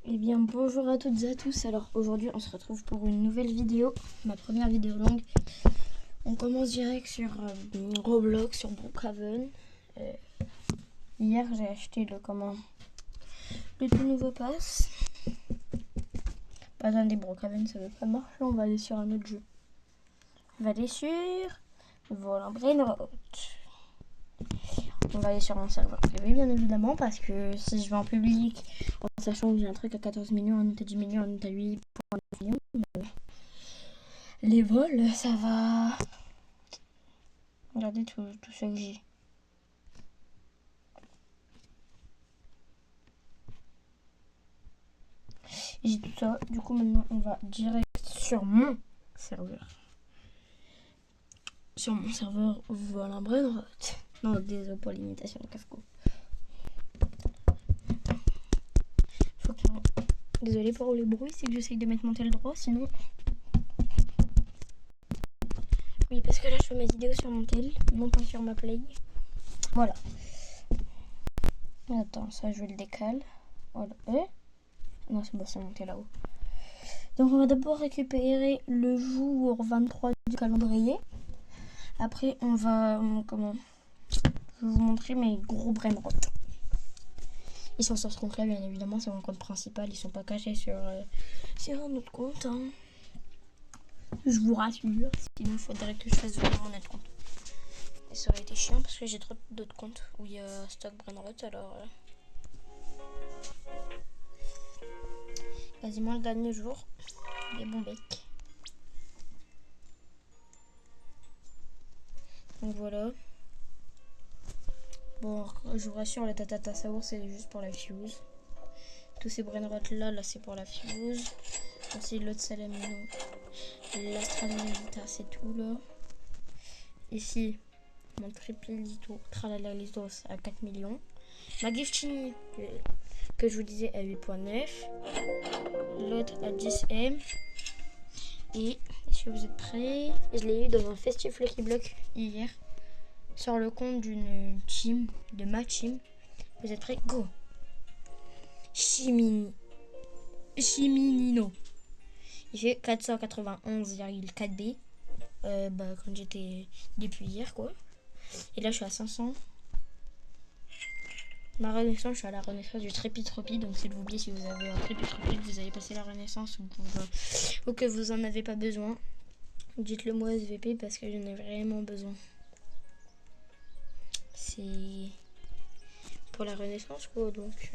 Eh bien bonjour à toutes et à tous. Alors aujourd'hui on se retrouve pour une nouvelle vidéo, ma première vidéo longue. On commence direct sur Roblox, sur Brookhaven. Hier j'ai acheté le tout nouveau pass. Pas un des Brookhaven, ça veut pas marcher, on va aller sur un autre jeu. On va aller sur voilà, Brainrot. On va aller sur un serveur privé bien évidemment, parce que si je vais en public en sachant que j'ai un truc à 14 millions, un autre à 10 millions, un autre à 8,9 millions, les vols ça va. Regardez tout ce que j'ai. J'ai tout ça, du coup maintenant on va direct sur mon serveur. Sur mon serveur, voilà Brainrot. Non, désolé pour l'imitation de Kafko. Désolé pour le bruit, c'est que j'essaye de mettre mon tel droit, sinon... Oui, parce que là je fais mes vidéos sur mon tel, non pas sur ma play. Voilà. Attends, ça je le décale. Voilà. Non, c'est bon, c'est monté là-haut. Donc on va d'abord récupérer le jour 23 du calendrier. Après on va... je vais vous montrer mes gros Brainrot. Ils sont sur ce compte là bien évidemment, c'est mon compte principal, ils sont pas cachés sur un autre compte. Hein. Je vous rassure, sinon il faudrait que je fasse vraiment mon autre compte. Et ça aurait été chiant parce que j'ai trop d'autres comptes où il y a stock Brainrot, alors... quasiment le dernier jour des bons becs. Donc voilà. Bon, je vous rassure, le Tatata Saour c'est juste pour la fuse. Tous ces Brainrot là c'est pour la fuse. Aussi l'autre Salamino, l'Astralinita, c'est tout là. Ici, mon Tripilito, Tralalalitos à 4 millions. Ma Giftini, que je vous disais à 8,9. L'autre à 10M. Et si vous êtes prêts, je l'ai eu dans un festif Lucky Block hier. Sur le compte d'une team, de ma team. Vous êtes prêts? Go! Chiminino. Il fait 491,4B. Quand j'étais depuis hier, quoi. Et là, je suis à 500. Ma renaissance, je suis à la renaissance du Trépitropi. Donc, s'il vous plaît, si vous avez un Trépitropi, que vous avez passé la renaissance ou que vous en avez pas besoin, dites-le moi SVP parce que j'en ai vraiment besoin. C'est pour la renaissance, quoi. Donc,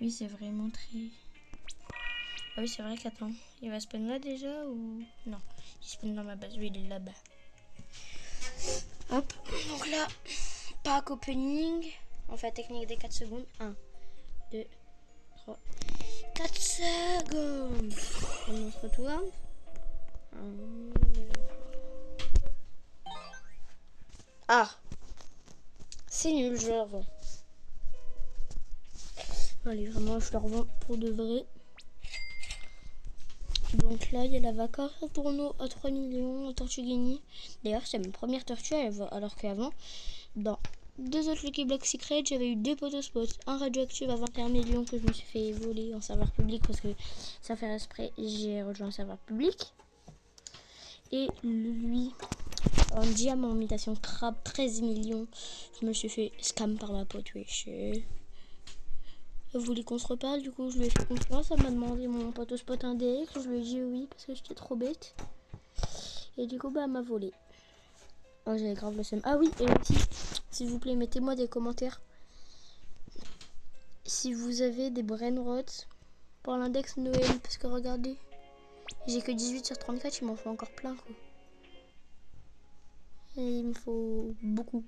oui, c'est vraiment très... Ah oui, c'est vrai qu'attends, il va spawn là déjà ou... Non, il spawn dans ma base, oui, il est là-bas. Hop, donc là, pack opening. On fait la technique des 4 secondes. 1, 2, 3, 4 secondes. On se retourne. 1, 2. Ah, c'est nul, je le revends. Allez, vraiment, je le revends pour de vrai. Donc là, il y a la vaca tourneau à 3 millions, la tortue guinée. D'ailleurs, c'est ma première tortue, alors qu'avant, dans 2 autres Lucky Block Secret, j'avais eu 2 Potospots. Un radioactif à 21 millions que je me suis fait voler en serveur public parce que ça fait exprès, j'ai rejoint un serveur public. Et lui, en diamant imitation crabe, 13 millions, je me suis fait scam par ma pote, wesh. Elle voulait qu'on se reparle, du coup je lui ai fait confiance, elle m'a demandé mon Potospot index, je lui ai dit oui parce que j'étais trop bête. Et du coup elle m'a volé. Oh, j'avais grave le seum. Ah oui, et aussi, s'il vous plaît, mettez-moi des commentaires si vous avez des Brainrot pour l'index Noël, parce que regardez, j'ai que 18 sur 34, il m'en faut encore plein, quoi. Et il me faut beaucoup.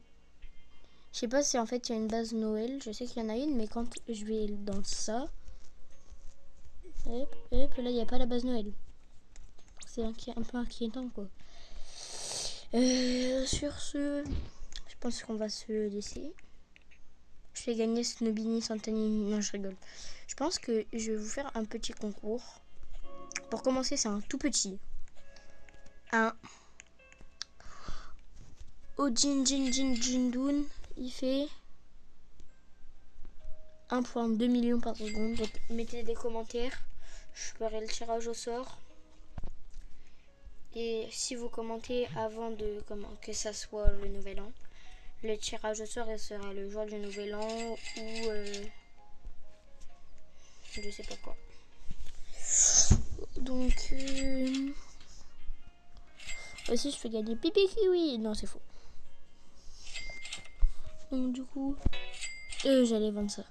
Je sais pas si en fait il y a une base Noël, je sais qu'il y en a une, mais quand je vais dans ça, hop, là il n'y a pas la base Noël. C'est un peu inquiétant, quoi. Sur ce, je pense qu'on va se laisser. Je fais gagner Snobini, Santanini. Non, je rigole. Je pense que je vais vous faire un petit concours. Pour commencer, c'est un tout petit. Un Ojin Jin Jin Jindun. Il fait 1,2 million par seconde. Donc mettez des commentaires. Je ferai le tirage au sort. Et si vous commentez avant de que ça soit le nouvel an, le tirage au sort sera le jour du nouvel an ou je sais pas quoi. Donc aussi je fais gagner pipi kiwi. Non, c'est faux. Donc du coup j'allais vendre ça.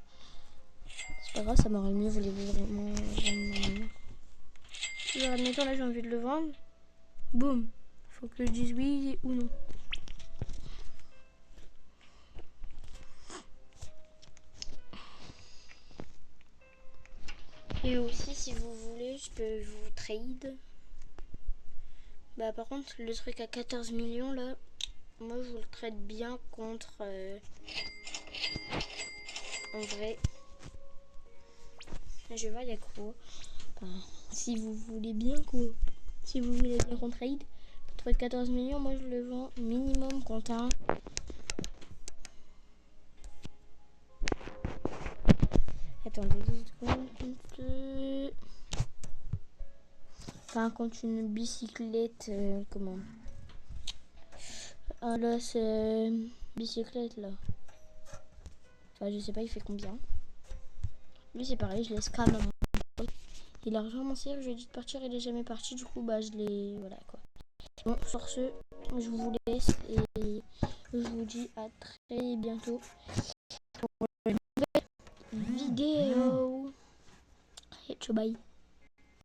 C'est pas grave, ça m'aurait mieux. Voulez-vous vraiment vendre? Genre admettons là j'ai envie de le vendre. Boum. Faut que je dise oui ou non. Et aussi si vous voulez je peux vous trade. Bah par contre le truc à 14 millions là, moi je vous le trade bien contre en vrai. Je vais voir il y a quoi. Enfin, si vous voulez bien quoi. Si vous voulez bien qu'on trade. Le truc 14 millions, moi je le vends minimum contre un. Attendez 2 secondes. Enfin contre une bicyclette. Comment? Ah là c'est bicyclette là. Enfin je sais pas il fait combien. Lui c'est pareil, je laisse quand même. Il a rejoint mon CF, je lui ai dit de partir, il est jamais parti, du coup bah je l'ai. Voilà quoi. Bon, sur ce, je vous laisse et je vous dis à très bientôt pour une nouvelle vidéo. Et ciao, bye.